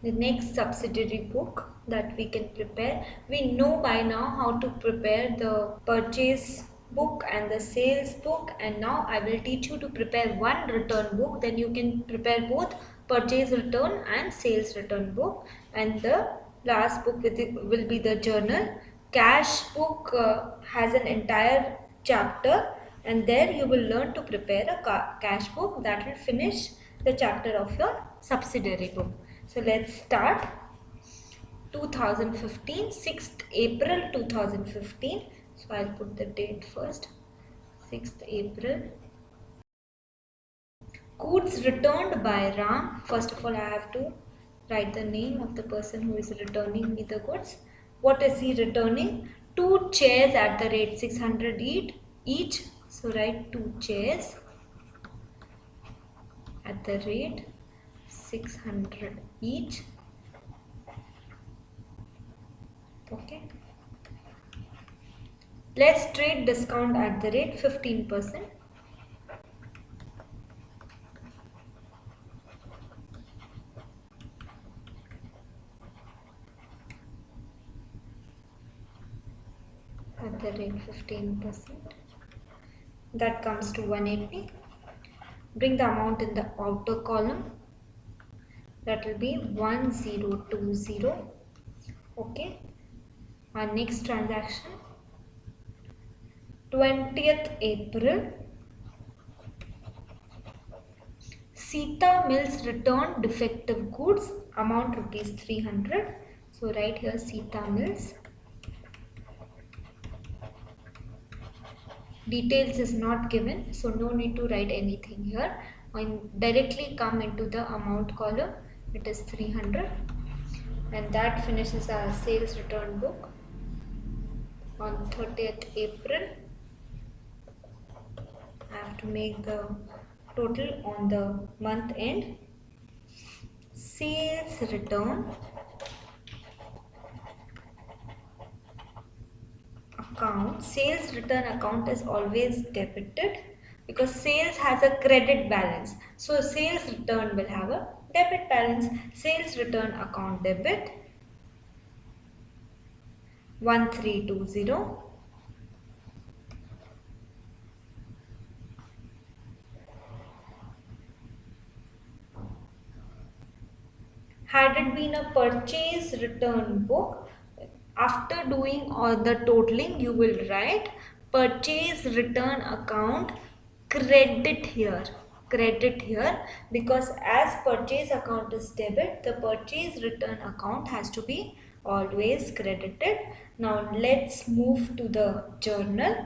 The next subsidiary book that we can prepare. We know by now how to prepare the purchase book and the sales book, and now I will teach you to prepare one return book. Then you can prepare both purchase return and sales return book, and the last book will be the journal. Cash book has an entire chapter, and there you will learn to prepare a cash book that will finish the chapter of your subsidiary book. So let's start. 2015, 6th April 2015. So I'll put the date first. 6th April. Goods returned by Ram. First of all, I have to write the name of the person who is returning me the goods. What is he returning? 2 chairs at the rate 600 each. So write 2 chairs at the rate 600 each. Okay. Let's trade discount at the rate 15%. At the rate 15%. That comes to 180. Bring the amount in the outer column. That will be 1020. Okay. Our next transaction, 20th April. Sita Mills returned defective goods, amount rupees 300. So write here Sita Mills. Details is not given, so no need to write anything here. And directly come into the amount column. It is 300, and that finishes our sales return book on 30th April. I have to make the total on the month end. Sales return account. Sales return account is always debited because sales has a credit balance. So sales return will have a debit balance. Sales return account debit 1320. Had it been a purchase return book, after doing all the totaling, you will write purchase return account credit here. Credit here, because as purchase account is debit, the purchase return account has to be always credited. Now let's move to the journal.